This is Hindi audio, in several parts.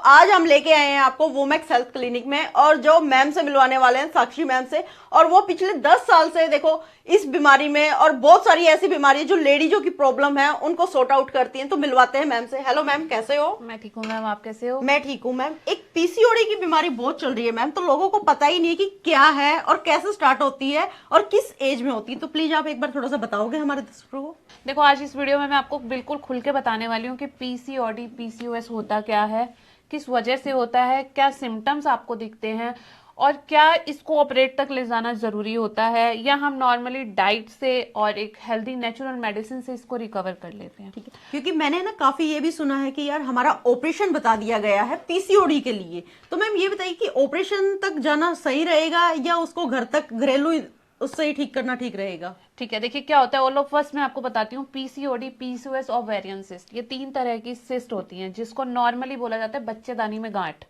आज हम लेके आए हैं आपको वोमेक्स हेल्थ क्लिनिक में, और जो मैम से मिलवाने वाले हैं, साक्षी मैम से। और वो पिछले 10 साल से देखो इस बीमारी में और बहुत सारी ऐसी बीमारी जो लेडीजों की प्रॉब्लम है उनको सॉर्ट आउट करती हैं। तो मिलवाते हैं मैम से। हेलो मैम, कैसे हो? मैं ठीक हूँ मैम, आप कैसे हो? मैं ठीक हूँ मैम। एक पीसीओडी की बीमारी बहुत चल रही है मैम, तो लोगों को पता ही नहीं है कि क्या है और कैसे स्टार्ट होती है और किस एज में होती है। तो प्लीज आप एक बार थोड़ा सा बताओगे हमारे दर्शकों को? देखो, आज इस वीडियो में मैं आपको बिल्कुल खुल के बताने वाली हूँ कि पीसीओडी पीसीओएस होता क्या है, किस वजह से होता है, क्या सिम्टम्स आपको दिखते हैं और क्या इसको ऑपरेट तक ले जाना जरूरी होता है, या हम नॉर्मली डाइट से और एक हेल्दी नेचुरल मेडिसिन से इसको रिकवर कर लेते हैं। ठीक है, क्योंकि मैंने ना काफी ये भी सुना है कि यार हमारा ऑपरेशन बता दिया गया है पीसीओडी के लिए। तो मैम ये बताइए कि ऑपरेशन तक जाना सही रहेगा या उसको घर तक घरेलू उससे ही ठीक करना ठीक रहेगा? ठीक है, देखिए क्या होता है। ऑल ऑफ फर्स्ट मैं आपको बताती हूँ, पीसीओडी पीसीओएस और ओवेरियन सिस्ट, ये 3 तरह की सिस्ट होती हैं जिसको नॉर्मली बोला जाता है बच्चेदानी में गांठ।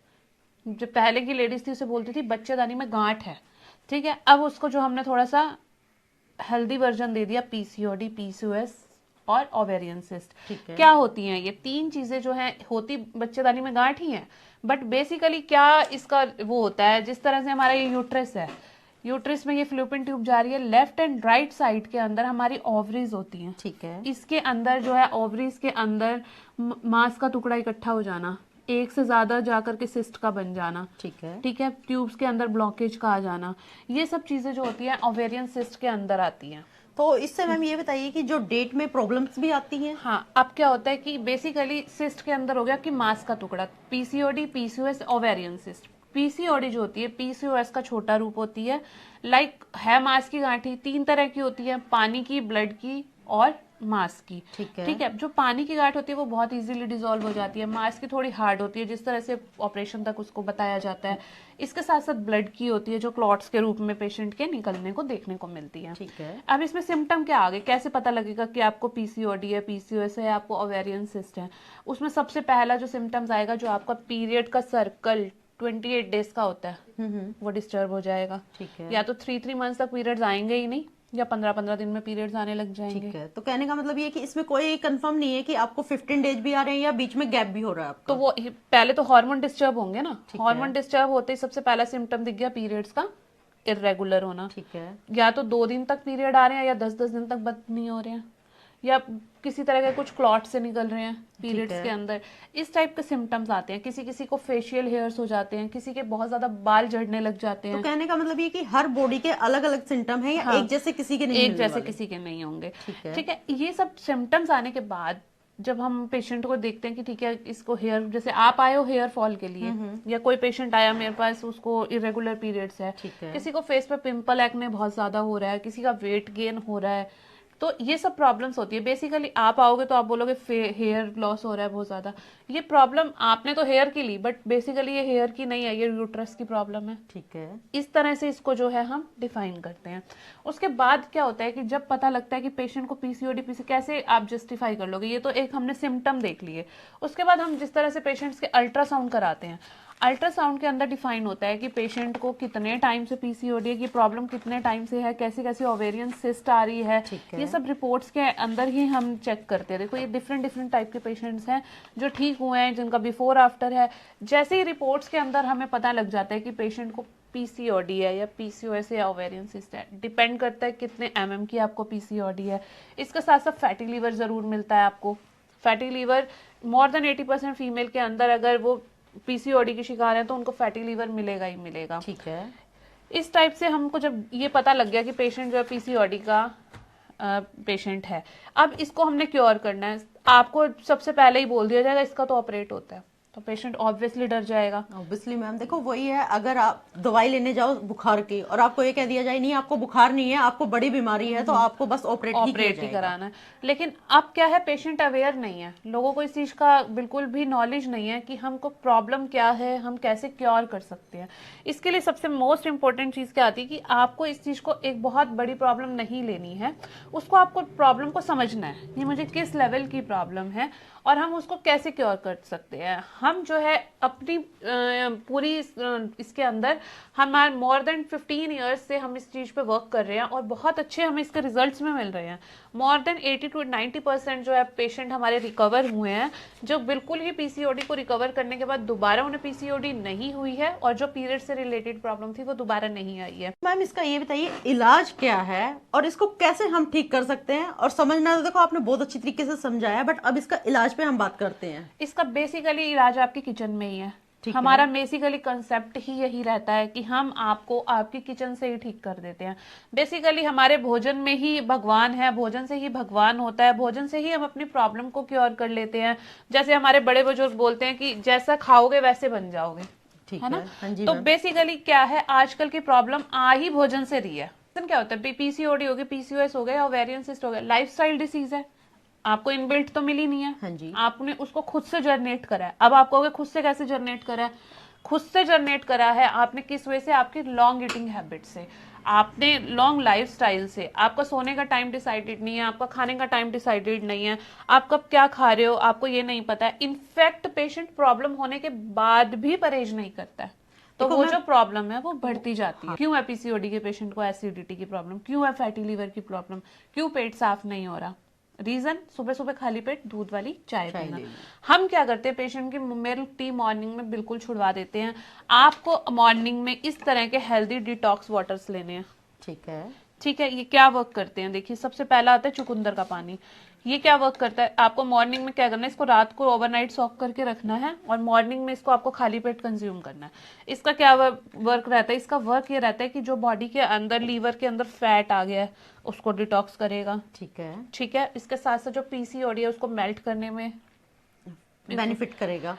जो पहले की लेडीज थी उसे बोलती थी बच्चेदानी में गांठ है। ठीक है, अब उसको जो हमने थोड़ा सा हेल्दी वर्जन दे दिया, पीसीओडी पीसीओएस और ओवेरियन सिस्ट। क्या होती हैं ये 3 चीजें? जो है होती बच्चेदानी में गांठ ही है, बट बेसिकली क्या इसका वो होता है, जिस तरह से हमारा ये यूट्रस है, यूट्रस में ये फ्लूपिन ट्यूब जा रही है, लेफ्ट एंड राइट साइड के अंदर हमारी ओवरीज होती हैं। ठीक है, इसके अंदर जो है ओवरीज के अंदर मांस का टुकड़ा इकट्ठा हो जाना, एक से ज्यादा जाकर के सिस्ट का बन जाना। ठीक है, ठीक है, ट्यूब्स के अंदर ब्लॉकेज का आ जाना, ये सब चीजें जो होती हैं ओवेरियन सिस्ट के अंदर आती हैं। तो इससे मैम ये बताइए कि जो डेट में प्रॉब्लम्स भी आती हैं? हाँ, अब क्या होता है कि बेसिकली सिस्ट के अंदर हो गया कि मांस का टुकड़ा, PCOD PCOS ovarian cyst. PCOD जो होती है पीसीओएस का छोटा रूप होती है, लाइक है मांस की गांठी। 3 तरह की होती है, पानी की, ब्लड की और मांस की। ठीक है, ठीक है, जो पानी की गांठ होती है वो बहुत इजीली डिसॉल्व हो जाती है, मांस की थोड़ी हार्ड होती है, जिस तरह से ऑपरेशन तक उसको बताया जाता है। इसके साथ साथ ब्लड की होती है जो क्लॉट्स के रूप में पेशेंट के निकलने को देखने को मिलती है। ठीक है। अब इसमें सिम्टम क्या आ गए, कैसे पता लगेगा कि आपको पीसीओडी है, पीसीओएस है, आपको ओवेरियन सिस्ट है? उसमें सबसे पहला जो सिम्टम्स आएगा, जो आपका पीरियड का सर्कल 28 डेज का होता है वो डिस्टर्ब हो जाएगा। ठीक है, या तो 3 मंथ्स तक पीरियड्स आएंगे ही नहीं, या 15 दिन में पीरियड्स आने लग जाएंगे। ठीक है। तो कहने का मतलब ये कि इसमें कोई कंफर्म नहीं है कि आपको 15 डेज भी आ रहे हैं या बीच में गैप भी हो रहा है आपका? तो वो पहले तो हार्मोन डिस्टर्ब होंगे ना, हार्मोन डिस्टर्ब होते ही सबसे पहला सिम्टम दिख गया पीरियड्स का इरेगुलर होना। ठीक है, या तो 2 दिन तक पीरियड आ रहे हैं, या 10 दिन तक बंद नहीं हो रहे हैं, या किसी तरह के कुछ क्लॉट से निकल रहे हैं पीरियड्स के अंदर। इस टाइप के सिम्टम्स आते हैं। किसी किसी को फेशियल हेयर्स हो जाते हैं, किसी के बहुत ज्यादा बाल झड़ने लग जाते हैं। तो कहने का मतलब ये कि हर बॉडी के अलग अलग सिम्टम है या हाँ, एक जैसे किसी के नहीं एक मिलने जैसे वाले? किसी के नहीं होंगे। ठीक है, ये सब सिम्टम्स आने के बाद जब हम पेशेंट को देखते हैं कि ठीक है इसको हेयर, जैसे आप आए हो हेयर फॉल के लिए, या कोई पेशेंट आया मेरे पास उसको इरेगुलर पीरियड्स है, किसी को फेस पे पिंपल एक्ने बहुत ज्यादा हो रहा है, किसी का वेट गेन हो रहा है, तो ये सब प्रॉब्लम्स होती है। बेसिकली आप आओगे तो आप बोलोगे हेयर लॉस हो रहा है बहुत ज्यादा, ये प्रॉब्लम आपने तो हेयर की ली, बट बेसिकली ये हेयर की नहीं है, ये यूट्रस की प्रॉब्लम है। ठीक है। इस तरह से इसको जो है हम डिफाइन करते हैं। उसके बाद क्या होता है कि जब पता लगता है कि पेशेंट को पीसीओडी पीसी, कैसे आप जस्टिफाई कर लोगे, ये तो एक हमने सिम्टम देख लिए। उसके बाद हम जिस तरह से पेशेंट्स के अल्ट्रासाउंड कराते हैं, अल्ट्रासाउंड के अंदर डिफाइन होता है कि पेशेंट को कितने टाइम से पीसीओडी है, कि प्रॉब्लम कितने टाइम से है, कैसी कैसी ओवेरियन सिस्ट आ रही है, ये सब रिपोर्ट्स के अंदर ही हम चेक करते हैं। देखो ये डिफरेंट टाइप के पेशेंट्स हैं जो ठीक हुए हैं, जिनका बिफोर आफ्टर है। जैसे ही रिपोर्ट्स के अंदर हमें पता लग जाता है कि पेशेंट को पीसीओडी है या पीसीओएस या ओवेरियन सिस्ट है, डिपेंड करता है कितने एमएम की आपको पीसीओडी है। इसके साथ साथ फैटी लीवर जरूर मिलता है आपको। Fatty liver more than 80% female के अंदर अगर वो पीसीओडी की शिकार है तो उनको फैटी लीवर मिलेगा ही मिलेगा। ठीक है। इस टाइप से हमको जब ये पता लग गया कि पेशेंट जो है पीसीओडी का पेशेंट है, अब इसको हमने क्योर करना है, आपको सबसे पहले ही बोल दिया जाएगा इसका तो ऑपरेट होता है, तो पेशेंट ऑब्वियसली डर जाएगा। ऑब्वियसली मैम, देखो वही है, अगर आप दवाई लेने जाओ बुखार की और आपको ये कह दिया जाए नहीं आपको बुखार नहीं है, आपको बड़ी बीमारी है, तो आपको बस ऑपरेट ही कराना है। लेकिन अब क्या है, पेशेंट अवेयर नहीं है, लोगों को इस चीज का बिल्कुल भी नॉलेज नहीं है कि हमको प्रॉब्लम क्या है, हम कैसे क्योर कर सकते हैं। इसके लिए सबसे मोस्ट इंपॉर्टेंट चीज क्या आती है कि आपको इस चीज को एक बहुत बड़ी प्रॉब्लम नहीं लेनी है, उसको आपको प्रॉब्लम को समझना है, ये मुझे किस लेवल की प्रॉब्लम है और हम उसको कैसे क्योर कर सकते हैं। हम जो है अपनी पूरी इसके अंदर हमारे मोर देन 15 ईयर्स से हम इस चीज पे वर्क कर रहे हैं और बहुत अच्छे हमें इसके रिजल्ट्स में मिल रहे हैं। मोर देन 80 to 90% जो है पेशेंट हमारे रिकवर हुए हैं, जो बिल्कुल ही पीसीओडी को रिकवर करने के बाद दोबारा उन्हें पीसीओडी नहीं हुई है और जो पीरियड से रिलेटेड प्रॉब्लम थी वो दोबारा नहीं आई है। मैम इसका ये बताइए इलाज क्या है और इसको कैसे हम ठीक कर सकते हैं। और समझना तो देखो आपने बहुत अच्छी तरीके से समझाया, बट अब इसका इलाज पे हम बात करते हैं। इसका बेसिकली इलाज आपकी किचन में ही है। हमारा बेसिकली कंसेप्ट ही यही रहता है कि हम आपको आपकी किचन से ही ठीक कर देते हैं। बेसिकली हमारे भोजन में ही भगवान है, भोजन से ही भगवान होता है, भोजन से ही हम अपनी प्रॉब्लम को क्योर कर लेते हैं। जैसे हमारे बड़े बुजुर्ग बोलते हैं कि जैसा खाओगे वैसे बन जाओगे, है ना। तो बेसिकली क्या है, आजकल की प्रॉब्लम आ ही भोजन से रही है। क्या होता है, पीसीओडी हो गई, पीसीओएस हो गया, ओवेरियन सिस्ट हो गया, लाइफस्टाइल डिसीज है। आपको इनबिल्ट तो मिली नहीं है, हाँ जी। आपने उसको खुद से जनरेट करा है। अब आप कहोगे खुद से कैसे जनरेट करा है? खुद से जनरेट करा है आपने किस वजह से? आपकी लॉन्ग ईटिंग हैबिट से, आपने लॉन्ग लाइफस्टाइल से। आपका सोने का टाइम डिसाइडेड नहीं है, आपका खाने का टाइम डिसाइडेड नहीं है, आप कब क्या खा रहे हो आपको ये नहीं पता है। इनफैक्ट पेशेंट प्रॉब्लम होने के बाद भी परहेज नहीं करता है, तो वो जो प्रॉब्लम है वो बढ़ती जाती है। क्यों है पीसीओडी के पेशेंट को एसिडिटी की प्रॉब्लम? क्यों है फैटी लीवर की प्रॉब्लम? क्यों पेट साफ नहीं हो रहा? रीजन, सुबह सुबह खाली पेट दूध वाली चाय पीना। हम क्या करते हैं, पेशेंट की मिल्क टी मॉर्निंग में बिल्कुल छुड़वा देते हैं। आपको मॉर्निंग में इस तरह के हेल्दी डिटॉक्स वाटर्स लेने हैं। ठीक है, ठीक है। ये क्या वर्क करते हैं, देखिए सबसे पहला आता है चुकंदर का पानी। ये क्या वर्क करता है, आपको मॉर्निंग में क्या करना है, इसको रात को ओवरनाइट सॉक करके रखना है और मॉर्निंग में इसको आपको खाली पेट कंज्यूम करना है। इसका क्या वर्क रहता है, इसका वर्क ये रहता है कि जो बॉडी के अंदर, लीवर के अंदर फैट आ गया है उसको डिटॉक्स करेगा। ठीक है, ठीक है। इसके साथ साथ जो पीसीओडी है उसको मेल्ट करने में बेनिफिट करेगा।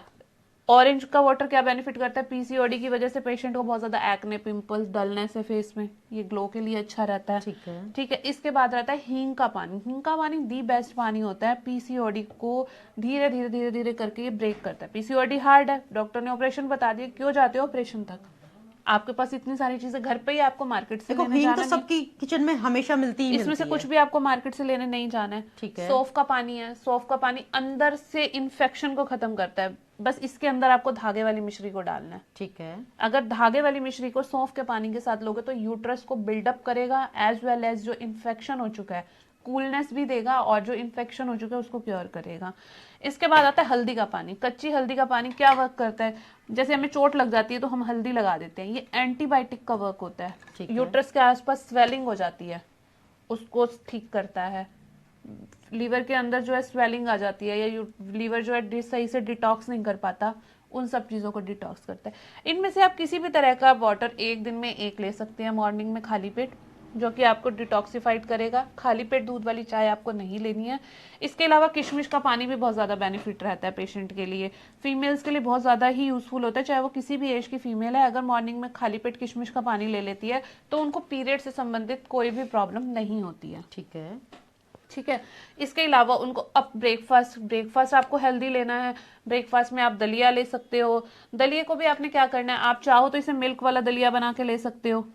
ऑरेंज का वाटर क्या बेनिफिट करता है, पीसीओडी की वजह से पेशेंट को बहुत ज्यादा एक्ने, पिंपल्स, डलनेस है फेस में, ये ग्लो के लिए अच्छा रहता है। ठीक है, ठीक है। इसके बाद रहता है हींग का पानी। हींग का पानी दी बेस्ट पानी होता है, पीसीओडी को धीरे धीरे धीरे धीरे करके ये ब्रेक करता है। पीसीओडी हार्ड है, डॉक्टर ने ऑपरेशन बता दिया, क्यों जाते हो ऑपरेशन तक? आपके पास इतनी सारी चीजें घर पे ही, आपको मार्केट से लेने जाना तो सबकी किचन में हमेशा मिलती ही इसमें से कुछ भी आपको मार्केट से लेने नहीं जाना है। ठीक है। सौंफ का पानी है, सौंफ का पानी अंदर से इन्फेक्शन को खत्म करता है। बस इसके अंदर आपको धागे वाली मिश्री को डालना है। ठीक है। अगर धागे वाली मिश्री को सौंफ के पानी के साथ लोगे तो यूट्रस को बिल्डअप करेगा, एज वेल एज जो इन्फेक्शन हो चुका है कूलनेस भी देगा और जो इन्फेक्शन हो चुका है उसको क्योर करेगा। इसके बाद आता है हल्दी का पानी। कच्ची हल्दी का पानी क्या वर्क करता है, जैसे हमें चोट लग जाती है तो हम हल्दी लगा देते हैं, ये एंटीबायोटिक का वर्क होता है। यूट्रस के आसपास स्वेलिंग हो जाती है उसको ठीक करता है। लीवर के अंदर जो है स्वेलिंग आ जाती है या लीवर जो है सही से डिटॉक्स नहीं कर पाता, उन सब चीजों को डिटॉक्स करता है। इनमें से आप किसी भी तरह का वाटर एक दिन में एक ले सकते हैं मॉर्निंग में खाली पेट, जो कि आपको डिटॉक्सिफाइड करेगा। खाली पेट दूध वाली चाय आपको नहीं लेनी है। इसके अलावा किशमिश का पानी भी बहुत ज़्यादा बेनिफिट रहता है पेशेंट के लिए, फीमेल्स के लिए बहुत ज़्यादा ही यूजफुल होता है, चाहे वो किसी भी एज की फीमेल है। अगर मॉर्निंग में खाली पेट किशमिश का पानी ले लेती है तो उनको पीरियड से संबंधित कोई भी प्रॉब्लम नहीं होती है। ठीक है, ठीक है। इसके अलावा उनको अब ब्रेकफास्ट आपको हेल्दी लेना है। ब्रेकफास्ट में आप दलिया ले सकते हो। दलिया को भी आपने क्या करना है, आप चाहो तो इसे मिल्क वाला दलिया बना के ले सकते हो।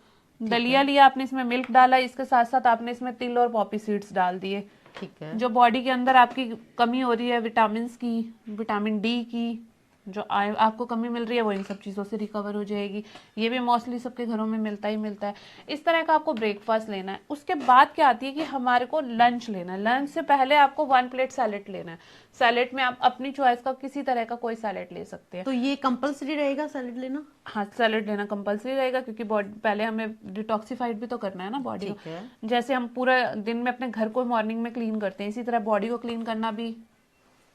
दलिया लिया आपने, इसमें मिल्क डाला, इसके साथ साथ आपने इसमें तिल और पॉपी सीड्स डाल दिए। ठीक है। जो बॉडी के अंदर आपकी कमी हो रही है विटामिन की, विटामिन डी की जो आपको कमी मिल रही है वो इन सब चीज़ों से रिकवर हो जाएगी। ये भी मोस्टली सबके घरों में मिलता ही मिलता है। इस तरह का आपको ब्रेकफास्ट लेना है। उसके बाद क्या आती है कि हमारे को लंच लेना है। लंच से पहले आपको 1 प्लेट सैलेड लेना है। सैलेड में आप अपनी चॉइस का किसी तरह का कोई सैलेड ले सकते हैं। तो ये कंपलसरी रहेगा सैलेड लेना? हाँ, सैलेड लेना कंपलसरी रहेगा, क्योंकि पहले हमें डिटॉक्सिफाइड भी तो करना है ना बॉडी को। जैसे हम पूरा दिन में अपने घर को मॉर्निंग में क्लीन करते हैं, इसी तरह बॉडी को क्लीन करना भी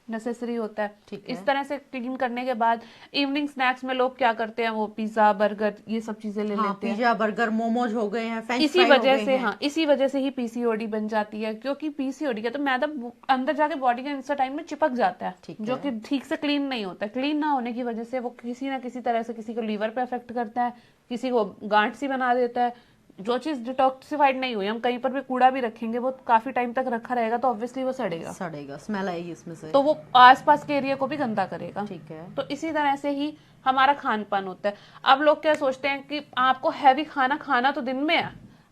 नेसेसरी होता है। इस तरह से क्लीन करने के बाद इवनिंग स्नैक्स में लोग क्या करते हैं, वो पिज्जा, बर्गर, ये सब चीजें ले लेते हैं। पिज्जा, बर्गर, मोमोज हो गए हैं, फ्रेंच इसी वजह से इसी वजह से ही पीसीओडी बन जाती है, क्योंकि पीसीओडी का तो मैदा अंदर जाके बॉडी के इंस्टा टाइम में चिपक जाता है, जो कि ठीक से क्लीन नहीं होता है। क्लीन ना होने की वजह से वो किसी ना किसी तरह से किसी को लीवर पे अफेक्ट करता है, किसी को गांठ सी बना देता है। जो चीज डिटॉक्सिफाइड नहीं हुई, हम कहीं पर भी कूड़ा भी रखेंगे वो काफी टाइम तक रखा रहेगा तो ऑब्वियसली वो सड़ेगा, स्मेल आएगी इसमें से, तो वो आसपास के एरिया को भी गंदा करेगा। ठीक है। तो इसी तरह से ही हमारा खान पान होता है। अब लोग क्या सोचते हैं कि आपको हैवी खाना तो दिन में है,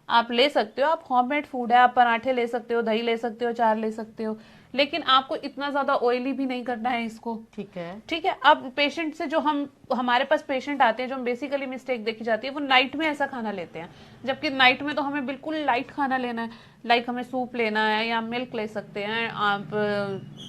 आप ले सकते हो, आप होममेड फूड है, आप पराठे ले सकते हो, दही ले सकते हो, चार ले सकते हो, लेकिन आपको इतना ज्यादा ऑयली भी नहीं करना है इसको। ठीक है। ठीक है। अब पेशेंट से जो हमारे पास पेशेंट आते हैं, जो बेसिकली मिस्टेक देखी जाती है, वो नाइट में ऐसा खाना लेते हैं, जबकि नाइट में तो हमें बिल्कुल लाइट खाना लेना है। लाइक हमें सूप लेना है या मिल्क ले सकते हैं, आप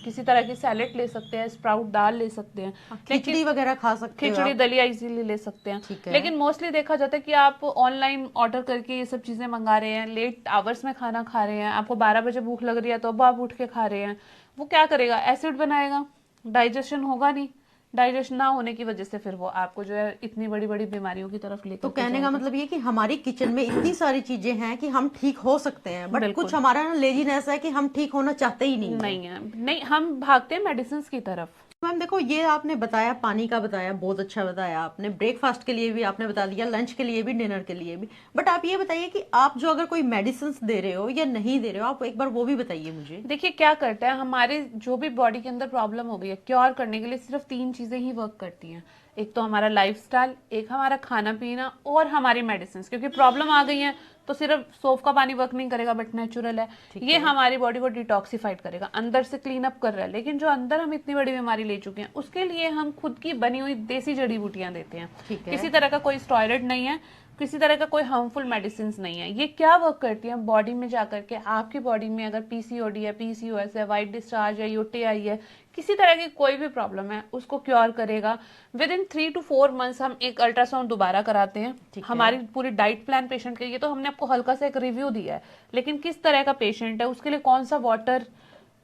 किसी तरह की सैलेड ले सकते हैं, स्प्राउट दाल ले सकते हैं, खिचड़ी वगैरह खा सकते हो, खिचड़ी दलिया इजीली ले सकते हैं। लेकिन मोस्टली देखा जाता है कि आप ऑनलाइन ऑर्डर करके ये सब चीजें मंगा रहे हैं, लेट आवर्स में खाना खा रहे हैं, आपको 12 बजे भूख लग रही है तो अब आप उठ के खा रहे हैं। वो क्या करेगा, एसिड बनाएगा, डाइजेशन होगा नहीं, डाइजेशन ना होने की वजह से फिर वो आपको जो है इतनी बड़ी बड़ी बीमारियों की तरफ लेकर। तो कहने का मतलब ये कि हमारी किचन में इतनी सारी चीजें हैं कि हम ठीक हो सकते हैं, बट कुछ हमारा ना लेजीनेस है कि हम ठीक होना चाहते ही नहीं है। नहीं, हम भागते हैं मेडिसिन की तरफ। मैम देखो, ये आपने बताया, पानी का बताया, बहुत अच्छा बताया आपने, ब्रेकफास्ट के लिए भी आपने बता दिया, लंच के लिए भी, डिनर के लिए भी। बट आप ये बताइए कि आप जो अगर कोई मेडिसिन दे रहे हो या नहीं दे रहे हो, आप एक बार वो भी बताइए मुझे। देखिए क्या करता है, हमारे जो भी बॉडी के अंदर प्रॉब्लम हो गई है, क्योर करने के लिए सिर्फ 3 चीजें ही वर्क करती हैं। एक तो हमारा लाइफस्टाइल, एक हमारा खाना पीना, और हमारी मेडिसिन। क्योंकि प्रॉब्लम आ गई है तो सिर्फ सोप का पानी वर्क नहीं करेगा, बट नेचुरल है, ये हमारी बॉडी को डिटॉक्सिफाइड करेगा, अंदर से क्लीन अप कर रहा है। लेकिन जो अंदर हम इतनी बड़ी बीमारी ले चुके हैं, उसके लिए हम खुद की बनी हुई देसी जड़ी बूटियां देते हैं। किसी तरह का कोई स्टेरॉइड नहीं है, किसी तरह का कोई हार्मफुल मेडिसिन नहीं है। ये क्या वर्क करती है, बॉडी में जाकर के आपकी बॉडी में अगर पीसीओडी है, पीसीओएस है, वाइट डिस्चार्ज है, यूटीआई है, किसी तरह की कोई भी प्रॉब्लम है, उसको क्योर करेगा। विद इन 3 to 4 मंथ्स हम एक अल्ट्रासाउंड दोबारा कराते हैं। हमारी पूरी डाइट प्लान पेशेंट के लिए, तो हमने आपको हल्का सा एक रिव्यू दिया है, लेकिन किस तरह का पेशेंट है, उसके लिए कौन सा वाटर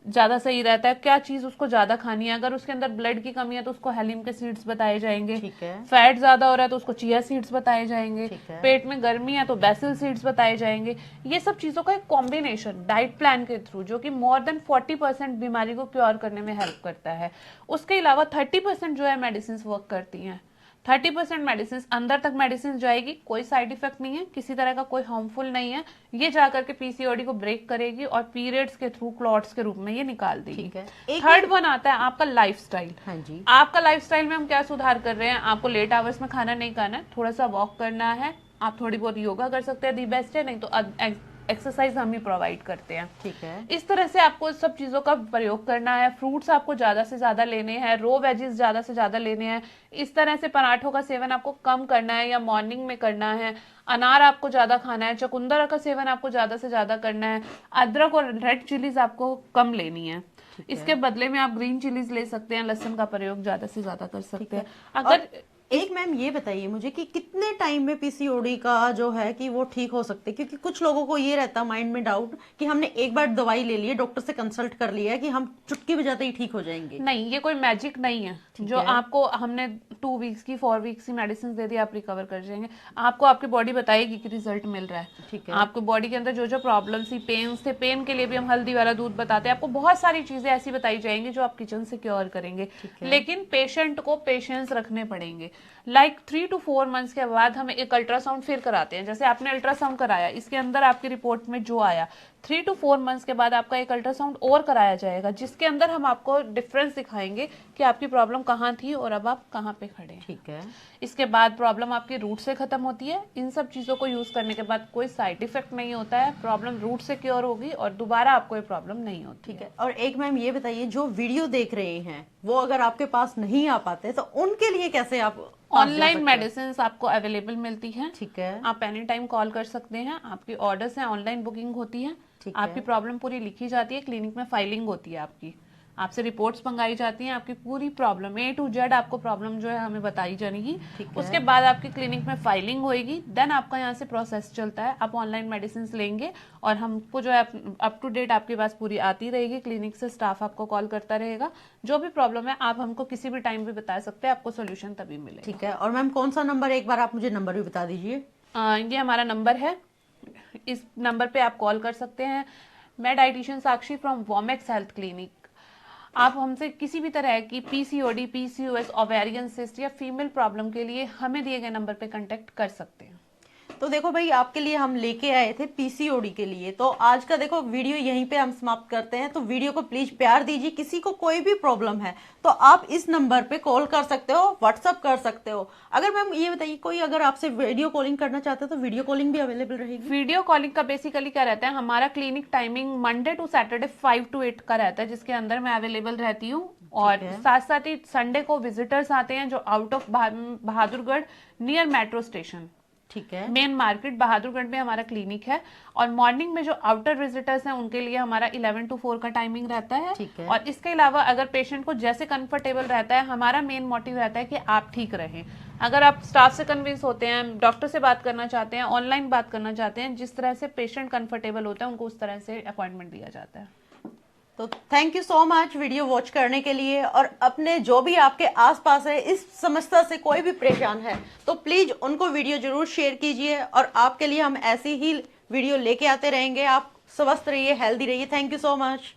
ज्यादा सही रहता है, क्या चीज उसको ज्यादा खानी है। अगर उसके अंदर ब्लड की कमी है तो उसको हेलिम के सीड्स बताए जाएंगे। फैट ज्यादा हो रहा है तो उसको चिया सीड्स बताए जाएंगे। पेट में गर्मी है तो बेसिल सीड्स बताए जाएंगे। ये सब चीजों का एक कॉम्बिनेशन डाइट प्लान के थ्रू, जो कि मोर देन 40% बीमारी को क्योर करने में हेल्प करता है। उसके अलावा 30% जो है मेडिसिन वर्क करती हैं। 30% मेडिसिन अंदर तक मेडिसिन जाएगी, कोई साइड इफेक्ट नहीं है, किसी तरह का कोई हार्मफुल नहीं है। ये जाकर के पीसीओडी को ब्रेक करेगी और पीरियड्स के थ्रू क्लॉट्स के रूप में ये निकाल देगी। थर्ड वन आता है आपका लाइफस्टाइल। हाँ जी। आपका लाइफस्टाइल में हम क्या सुधार कर रहे हैं, आपको लेट आवर्स में खाना नहीं खाना है, थोड़ा सा वॉक करना है, आप थोड़ी बहुत योगा कर सकते हैं, दी बेस्ट है, नहीं तो एक्सरसाइज हम ही प्रोवाइड करते हैं। ठीक है। इस तरह से आपको सब चीजों का प्रयोग करना है। फ्रूट्स आपको ज्यादा से ज्यादा लेने हैं, रो वेजिस ज्यादा से ज्यादा लेने हैं। इस तरह से पराठों का सेवन आपको कम करना है या मॉर्निंग में करना है। अनार आपको ज्यादा खाना है, चुकंदर का सेवन आपको ज्यादा से ज्यादा करना है। अदरक और रेड चिलीज आपको कम लेनी है। इसके बदले में आप ग्रीन चिलीज ले सकते हैं, लहसुन का प्रयोग ज्यादा से ज्यादा कर सकते हैं। अगर एक मैम ये बताइए मुझे कि कितने टाइम में पीसीओडी का जो है कि वो ठीक हो सकते हैं, क्योंकि कुछ लोगों को ये रहता है माइंड में डाउट कि हमने एक बार दवाई ले ली है, डॉक्टर से कंसल्ट कर लिया है कि हम चुटकी बजाते ही ठीक हो जाएंगे। नहीं, ये कोई मैजिक नहीं है जो आपको हमने 2 वीक्स की 4 वीक्स की मेडिसिन दे दी आप रिकवर कर जाएंगे। आपको आपकी बॉडी बताएगी कि रिजल्ट मिल रहा है। ठीक है। आपको बॉडी के अंदर जो जो प्रॉब्लम थी, पेन्स थे, पेन के लिए भी हम हल्दी वाला दूध बताते हैं। आपको बहुत सारी चीजें ऐसी बताई जाएंगी जो आप किचन से क्योर करेंगे। लेकिन पेशेंट को पेशेंस रखने पड़ेंगे। लाइक 3 to 4 मंथ्स के बाद हम एक अल्ट्रासाउंड फिर कराते हैं। जैसे आपने अल्ट्रासाउंड कराया, इसके अंदर आपकी रिपोर्ट में जो आया, 3 to 4 मंथ्स के बाद आपका एक अल्ट्रासाउंड और कराया जाएगा, जिसके अंदर हम आपको डिफरेंस दिखाएंगे कि आपकी प्रॉब्लम कहाँ थी और अब आप कहाँ पे खड़े हैं। ठीक है। इसके बाद प्रॉब्लम आपकी रूट से खत्म होती है। इन सब चीजों को यूज करने के बाद कोई साइड इफेक्ट नहीं होता है, प्रॉब्लम रूट से क्योर होगी और दोबारा आपको ये प्रॉब्लम नहीं होती। ठीक है। और एक मैम ये बताइए, जो वीडियो देख रहे हैं वो अगर आपके पास नहीं आ पाते तो उनके लिए कैसे आप ऑनलाइन मेडिसिन आपको अवेलेबल मिलती है। ठीक है। आप एनी टाइम कॉल कर सकते हैं। आपकी ऑर्डर्स हैं, ऑनलाइन बुकिंग होती है। आपकी प्रॉब्लम पूरी लिखी जाती है, क्लिनिक में फाइलिंग होती है आपकी, आपसे रिपोर्ट्स मंगाई जाती हैं, आपकी पूरी प्रॉब्लम A to Z आपको प्रॉब्लम जो है हमें बताई जाएगी। उसके बाद आपकी क्लिनिक में फाइलिंग होगी, देन आपका यहाँ से प्रोसेस चलता है। आप ऑनलाइन मेडिसिन लेंगे और हमको जो है अप टू डेट आपके पास पूरी आती रहेगी। क्लिनिक से स्टाफ आपको कॉल करता रहेगा। जो भी प्रॉब्लम है आप हमको किसी भी टाइम भी बता सकते हैं, आपको सोल्यूशन तभी मिलेगा। ठीक है। और मैम कौन सा नंबर, एक बार आप मुझे नंबर भी बता दीजिए। ये हमारा नंबर है, इस नंबर पे आप कॉल कर सकते हैं। मैं dietitian Sakshi from Womex health clinic. आप हमसे किसी भी तरह की पीसीओडी, पीसीओएस, ओवेरियन सिस्ट या फीमेल प्रॉब्लम के लिए हमें दिए गए नंबर पे कांटेक्ट कर सकते हैं। तो देखो भाई, आपके लिए हम लेके आए थे पीसीओडी के लिए। तो आज का देखो वीडियो यहीं पे हम समाप्त करते हैं। तो वीडियो को प्लीज प्यार दीजिए। किसी को कोई भी प्रॉब्लम है तो आप इस नंबर पे कॉल कर सकते हो, व्हाट्सअप कर सकते हो। अगर मैम ये बताइए, कोई अगर आपसे वीडियो कॉलिंग करना चाहते हो तो वीडियो कॉलिंग भी अवेलेबल रहेगी? वीडियो कॉलिंग का बेसिकली क्या रहता है, हमारा clinic timing Monday to Saturday 5 to 8 का रहता है, जिसके अंदर मैं अवेलेबल रहती हूँ। और साथ साथ ही संडे को विजिटर्स आते हैं जो out of Bahadurgarh near metro station, ठीक है। मेन मार्केट बहादुरगढ़ में हमारा क्लिनिक है। और मॉर्निंग में जो आउटर विजिटर्स हैं उनके लिए हमारा 11 to 4 का टाइमिंग रहता है। ठीक है। और इसके अलावा अगर पेशेंट को जैसे कंफर्टेबल रहता है, हमारा मेन मोटिव रहता है कि आप ठीक रहें। अगर आप स्टाफ से कन्विंस होते हैं, डॉक्टर से बात करना चाहते हैं, ऑनलाइन बात करना चाहते हैं, जिस तरह से पेशेंट कंफर्टेबल होता है उनको उस तरह से अपॉइंटमेंट दिया जाता है। तो thank you so much video watch करने के लिए। और अपने जो भी आपके आसपास है इस समस्या से कोई भी परेशान है तो प्लीज उनको वीडियो जरूर शेयर कीजिए। और आपके लिए हम ऐसी ही वीडियो लेके आते रहेंगे। आप स्वस्थ रहिए, हेल्दी रहिए। Thank you so much.